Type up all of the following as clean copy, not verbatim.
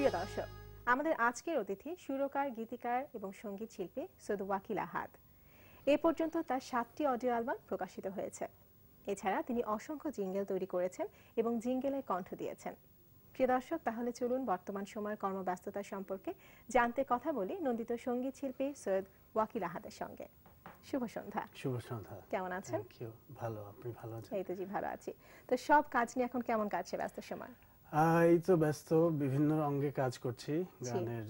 প্রিয় দর্শক, আমাদের আজকের অতিথি সুরকার, গীতিকার এবং সঙ্গীত শিল্পী সৈয়দ ওয়াকিল আহাদ। এ পর্যন্ত তার 7টি অডিও অ্যালবাম প্রকাশিত হয়েছে। এছাড়া তিনি অসংখ্য জিঙ্গেল তৈরি করেছেন এবং জিঙ্গেলে কণ্ঠ দিয়েছেন। প্রিয় দর্শক, তাহলে চলুন বর্তমান সময়ের কর্মব্যস্ততা সম্পর্কে জানতে কথা বলি নন্দিত সঙ্গীত শিল্পী সৈয়দ ওয়াকিল আহাদের সঙ্গে। শুভ সন্ধ্যা। শুভ সন্ধ্যা। কেমন আছেন? ভালো, আপনি ভালো আছেন? এই তো জি, ভালো আছি। তো সব কাজ নিয়ে এখন কেমন কাটছে ব্যস্ত সময়? এই তো ব্যস্ত, বিভিন্ন অঙ্গে কাজ করছি, গানের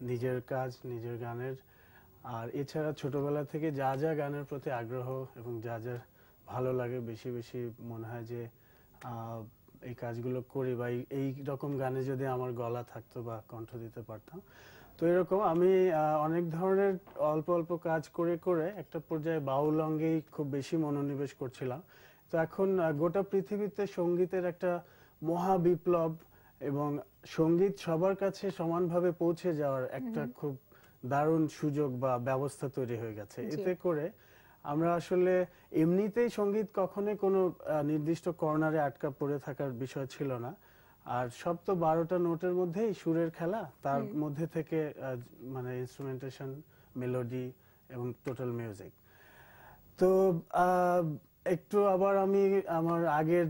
নিজের কাজ, নিজের গানের, আর এছাড়া ছোটবেলা থেকে যা যা গানের প্রতি আগ্রহ এবং যা যা ভালো লাগে বেশি বেশি মনে হয় যে এই কাজগুলো করি বা এই রকম গানে যদি আমার গলা থাকতো বা কণ্ঠ দিতে পারতাম। তো এরকম আমি অনেক ধরনের অল্প অল্প কাজ করে করে একটা পর্যায়ে বাউল অঙ্গেই খুব বেশি মনোনিবেশ করছিলাম। তো এখন গোটা পৃথিবীতে সঙ্গীতের একটা মহা বিপ্লব এবং সঙ্গীত সবার কাছে সমানভাবে পৌঁছে যাওয়ার একটা খুব দারুণ সুযোগ বা ব্যবস্থা তৈরি হয়ে গেছে। এতে করে আমরা আসলে এমনিতেই সঙ্গীত কখনোই কোনো নির্দিষ্ট কর্নারে আটকা পড়ে থাকার বিষয় ছিল না। আর সব তো 12টা নোটের মধ্যেই সুরের খেলা, তার মধ্যে থেকে মানে ইনস্ট্রুমেন্টেশন, মেলোডি এবং টোটাল মিউজিক। তো একটু আবার আমি আমার আগের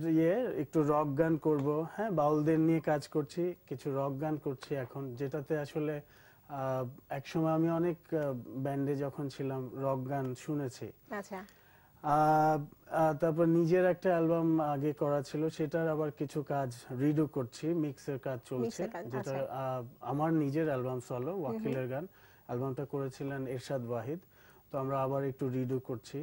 একটু রক গান করব, হ্যাঁ, বাউলদের নিয়ে কাজ করছি, কিছু রক গান করছি এখন, যেটাতে আসলে একসময় আমি অনেক ব্যান্ডে যখন ছিলাম রক গান শুনেছি। আচ্ছা। তারপর নিজের একটা অ্যালবাম আগে করা ছিল, সেটার আবার কিছু কাজ রিডু করছি, মিক্সের কাজ চলছে, যেটা আমার নিজের অ্যালবাম সলো ওয়াকিলের গান। অ্যালবামটা করেছিলেন এরশাদ ওয়াহিদ, তো আমরা আবার একটু রিডু করছি।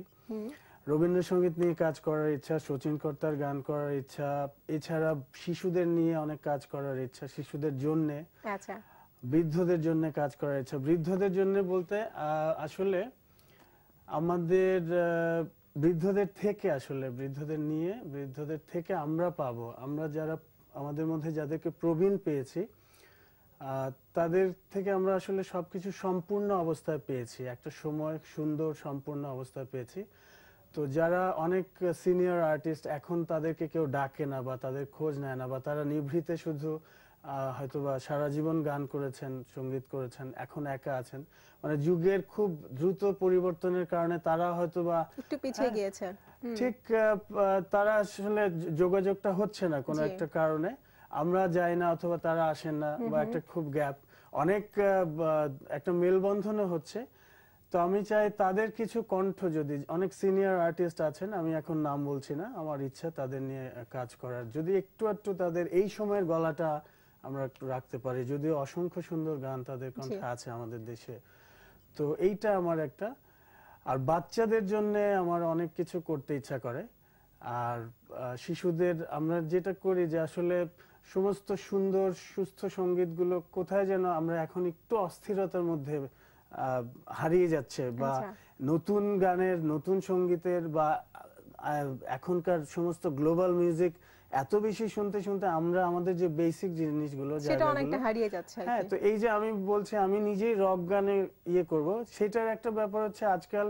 রবীন্দ্রসঙ্গীত নিয়ে কাজ করার ইচ্ছা, শচীন কর্তার গান করার ইচ্ছা, এছাড়া শিশুদের নিয়ে অনেক কাজ করার ইচ্ছা, শিশুদের জন্য, বৃদ্ধদের জন্য কাজ করার ইচ্ছা। বৃদ্ধদের জন্য বলতে আসলে আমাদের বৃদ্ধদের থেকে আসলে বৃদ্ধদের থেকে আমরা পাবো, আমরা যারা আমাদের মধ্যে যাদেরকে প্রবীণ পেয়েছি তাদের থেকে আমরা আসলে সবকিছু সম্পূর্ণ অবস্থায় পেয়েছি, একটা সময় সুন্দর সম্পূর্ণ অবস্থায় পেয়েছি। তো যারা অনেক সিনিয়র আর্টিস্ট এখন তাদেরকে কেউ ডাকে না বা তাদের খোঁজ নেয় না, বা তারা নিভৃতে শুধু হয়তোবা সারা জীবন গান করেছেন, সঙ্গীত করেছেন, এখন একা আছেন, মানে যুগের খুব দ্রুত পরিবর্তনের কারণে তারা হয়তোবা একটু পিছিয়ে গিয়েছে, ঠিক তারা আসলে যোগাযোগটা হচ্ছে না কোনো একটা কারণে, আমরা যাই না অথবা তারা আসেন না, বা একটা খুব গ্যাপ, অনেক একটা মেলবন্ধনও হচ্ছে। তো আমি চাই তাদের কিছু কণ্ঠ, যদি অনেক সিনিয়র আর্টিস্ট আছেন, আমি এখন নাম বলছি না, আমার ইচ্ছা তাদের নিয়ে কাজ করার, যদি একটু একটু তাদের এই সময়ের গলাটা আমরা একটু রাখতে পারি, যদিও অসংখ্য সুন্দর গান তাদের কণ্ঠে আছে আমাদের দেশে। তো এইটা আমার একটা, আর বাচ্চাদের জন্য আমার অনেক কিছু করতে ইচ্ছা করে। আর শিশুদের আমরা যেটা করি যে আসলে সমস্ত সুন্দর সুস্থ সঙ্গীতগুলো কোথায় যেন আমরা এখন একটু অস্থিরতার মধ্যে হারিয়ে যাচ্ছে, বা নতুন গানের, নতুন সঙ্গীতের, বা এখনকার সমস্ত গ্লোবাল মিউজিক এত বেশি শুনতে শুনতে আমরা আমাদের যে বেসিক জিনিসগুলো সেটা অনেকটা হারিয়ে যাচ্ছে। হ্যাঁ, তো এই যে আমি বলছি আমি নিজেই রক গানে করব, সেটার একটা ব্যাপার হচ্ছে আজকাল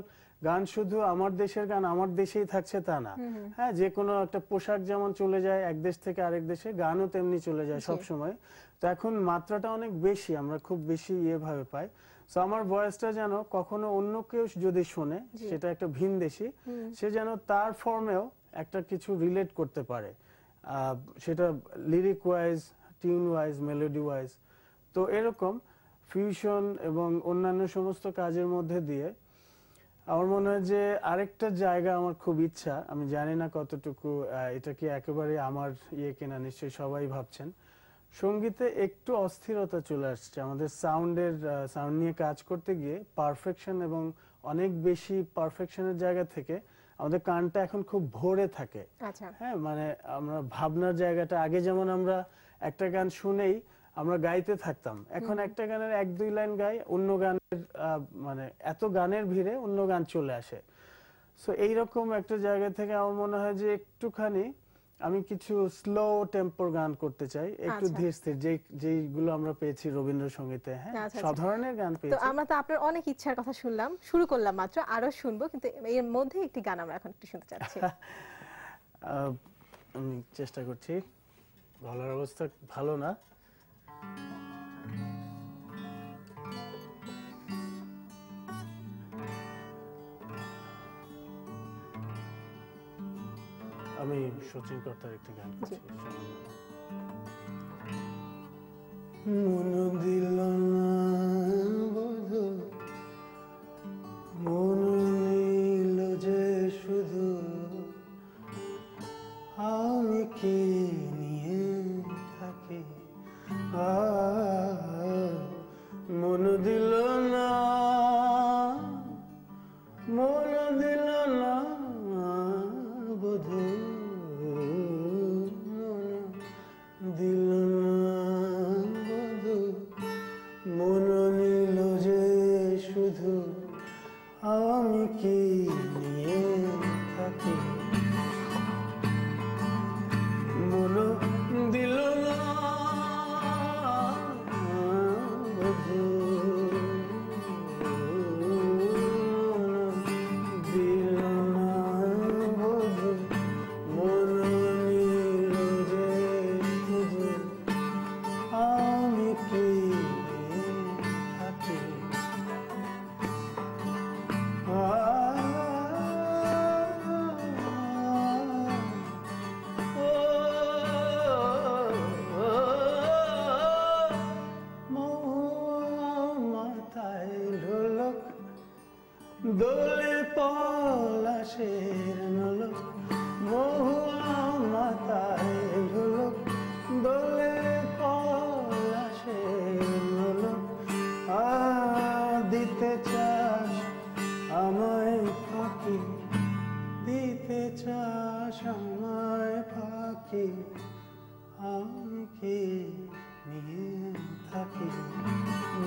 গান শুধু আমার দেশের গান আমার দেশেই থাকছে তা না। হ্যাঁ, যে কোনো একটা পোশাক যেমন চলে যায় এক দেশ থেকে আরেক দেশে, গানও তেমনি চলে যায় সব সময়। তো এখন মাত্রাটা অনেক বেশি, আমরা খুব বেশি ভাবে পাই। তো আমার ভয়েসটা যেন কখনো অন্য কেউ যদি শোনে, সেটা একটা ভিনদেশী, সে যেন তার ফর্মেও একটা কিছু রিলেট করতে পারে, সেটা lyric wise, tune wise, melody wise. তো এরকম ফিউশন এবং অন্যান্য সমস্ত কাজের মধ্যে দিয়ে আমার মনে হয় যে আরেকটা জায়গা আমার খুব ইচ্ছা, আমি জানি না কতটুকু এটা কি একেবারে আমার কিনা, নিশ্চয়ই সবাই ভাবছেন, সঙ্গীতে একটু অস্থিরতা চলে আসছে আমাদের সাউন্ড নিয়ে কাজ করতে গিয়ে। পারফেকশন এবং অনেক বেশি পারফেকশনের জায়গা থেকে আমাদের কানটা এখন খুব ভরে থাকে। হ্যাঁ, মানে আমরা ভাবনার জায়গাটা, আগে যেমন আমরা একটা গান শুনেই আমরা গাইতে থাকতাম, এখন একটা গানের 1-2 লাইন গাই, অন্য গানের মানে এত গানের ভিড়ে অন্য গান চলে আসে। সো এইরকম একটা জায়গা থেকে আমার মনে হয় যে একটুখানি আমি কিছু স্লো টেম্পোর গান করতে চাই, একটু ধীর স্থির, যেগুলো আমরা পেয়েছি রবীন্দ্রসঙ্গীতে। হ্যাঁ, সব ধরনের গান পেয়েছি। তো আমরা তো আপনার অনেক ইচ্ছার কথা শুনলাম, শুরু করলাম মাত্র, আরো শুনবো, কিন্তু এর মধ্যে একটি গান আমরা এখন একটু শুনতে চাচ্ছি। আমি চেষ্টা করছি, গলার অবস্থা ভালো না। আমি সচিন কর্তার একটি গান করছি। মন দিল না বধু, মন নীল যে শুধু, আমি কি নিয়ে থাকি। মন দিল না, মন দিল না বধু, মন দিল না বধু, মন নীল যে শুধু, আমি কি নিয়ে থাকি। মন দিল না বধু, দিল না বধু, মন নীল যে শুধু, আমি কি থাকি। মাথায় ঢোলক, দোলে পলাশের নোলক, মহুয়া মাথায় ঢোলক, দোলে পলাশের নোলক। দিতে চাস আমায় ফাঁকি, দিতে চাস আমায় ফাঁকি, আমি কি নিয়ে থাকি।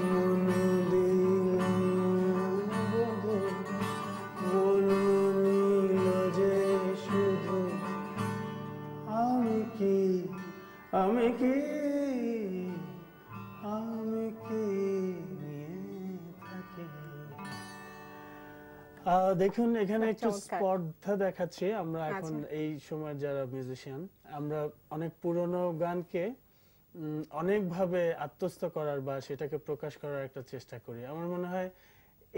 মন দিল বধু, মন নীল যে শুধু, আমি কি, আমি কি, আমি কি নিয়ে থাকি। দেখুন এখানে একটু স্পর্ধা দেখাচ্ছে। আমরা এখন এই সময় যারা মিউজিশিয়ান, আমরা অনেক পুরনো গানকে অনেকভাবে আত্মস্থ করার বা সেটাকে প্রকাশ করার একটা চেষ্টা করি। আমার মনে হয়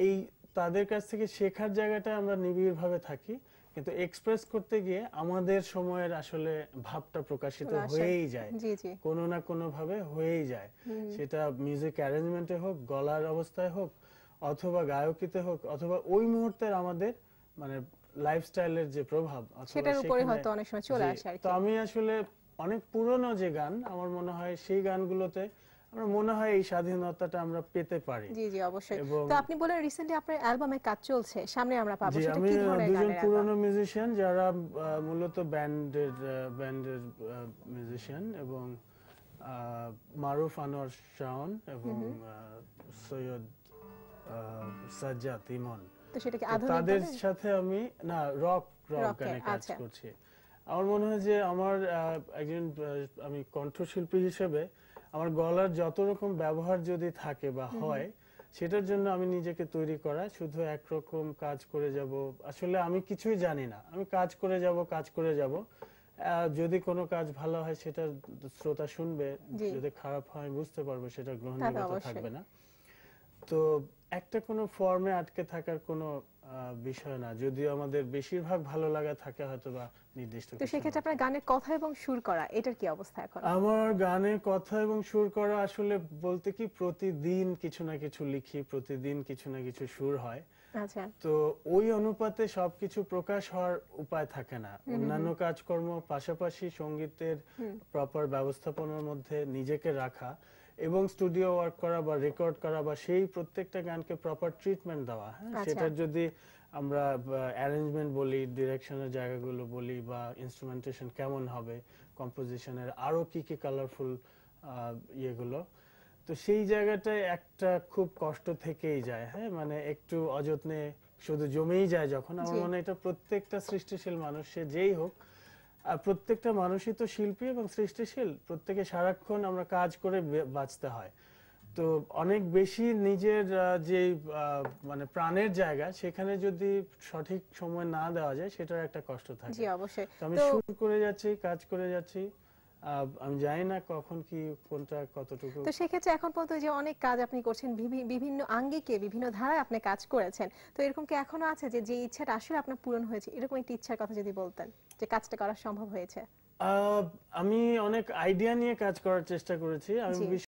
এই তাদের কাছ থেকে শেখার জায়গাটা আমরা নিবিড়ভাবে থাকি, কিন্তু এক্সপ্রেস করতে গিয়ে আমাদের সময়ের আসলে ভাবটা প্রকাশিত হয়েই যায়, কোনো না কোনো ভাবে হয়েই যায়। সেটা মিউজিক অ্যারেঞ্জমেন্টে হোক, গলার অবস্থায় হোক, অথবা গায়কিতে হোক, অথবা ওই মুহূর্তের আমাদের মানে লাইফস্টাইলের যে প্রভাব সেটার উপরে হয়তো অনেক সময় চলে আসে আর কি। তো আমি আসলে অনেক পুরনো যে গান, আমার মনে হয় সেই গানগুলোতে আমার মনে হয় এই স্বাধীনতাটা আমরা পেতে পারি। জি জি অবশ্যই। তো আপনি বলেন রিসেন্টলি আপনার অ্যালবামে কাজ চলছে, সামনে আমরা পাবো, সেটা কি ধরনের গানের? দুজন পুরনো মিউজিশিয়ান যারা মূলত ব্যান্ডের মিউজিশিয়ান, এবং মারুফ আনোয়ার শাওন এবং সৈয়দ সাজ্জাদ ইমন। তো সেটা কি আধুনিক? তাদের সাথে আমি না রক গানে কাজ করছি। আমার মনে হয় যে আমার একজন আমি কণ্ঠশিল্পী হিসেবে আমার গলার যত রকম ব্যবহার যদি থাকে বা হয়, সেটার জন্য আমি নিজেকে তৈরি করা। শুধু একরকম কাজ করে যাব, আসলে আমি কিছুই জানি না, আমি কাজ করে যাব। যদি কোনো কাজ ভালো হয় সেটা শ্রোতা শুনবে, যদি খারাপ হয় বুঝতে পারবো সেটা গ্রহণযোগ্যতা থাকবে না। তো একটা কোনো ফর্মে আটকে থাকার কোনো বিষয় না, যদিও আমাদের বেশিরভাগ ভালো লাগা থাকে হয়তো বা নির্দিষ্ট। তো সেক্ষেত্রে আপনার গানের কথা এবং সুর করা, এটার কি অবস্থা এখন? আমার গানের কথা এবং সুর করা আসলে বলতে কি প্রতিদিন কিছু না কিছু লিখি, প্রতিদিন কিছু না কিছু সুর হয়। আচ্ছা। তো ওই অনুপাতে সবকিছু প্রকাশ হওয়ার উপায় থাকে না। অন্যান্য কাজকর্ম পাশাপাশি সঙ্গীতের প্রপার ব্যবস্থাপনার মধ্যে নিজেকে রাখা এবং স্টুডিও ওয়ার্ক করা বা রেকর্ড করা বা সেই প্রত্যেকটা গানকে প্রপার ট্রিটমেন্ট দেওয়া, সেটা যদি আমরা অ্যারেঞ্জমেন্ট বলি, ডিরেকশনের জায়গাগুলো বলি, বা ইনস্ট্রুমেন্টেশন কেমন হবে, কম্পোজিশনের আরো কি কি কালারফুল ইয়েগুলো, তো সেই জায়গাটায় একটা খুব কষ্ট থেকেই যায়। হ্যাঁ, মানে একটু অযত্নে শুধু জমেই যায় যখন। আমার মনে হয় এটা প্রত্যেকটা সৃষ্টিশীল মানুষ, সে যেই হোক, আর প্রত্যেকটা মানুষই তো শিল্পী এবং সৃষ্টিশীল, প্রত্যেকে সারাক্ষণ আমরা কাজ করে বাঁচতে হয়। তো অনেক বেশি নিজের যে মানে প্রাণের জায়গা, সেখানে যদি সঠিক সময় না দেওয়া যায় সেটার একটা কষ্ট থাকে। জি অবশ্যই। আমি শুরু করে যাচ্ছি, কাজ করে যাচ্ছি, আমি জানি না কখন কি কোনটা কতটুকু। তো সেক্ষেত্রে এখন পর্যন্ত যে অনেক কাজ আপনি করছেন, বিভিন্ন আঙ্গিকে বিভিন্ন ধারায় আপনি কাজ করেছেন, তো এরকম কি এখনো আছে যে যে ইচ্ছাটা আসলে আপনার পূরণ হয়েছে, এরকম একটি ইচ্ছার কথা যদি বলতেন যে কাজটা করা সম্ভব হয়েছে? আমি অনেক আইডিয়া নিয়ে কাজ করার চেষ্টা করেছি। আমি জি।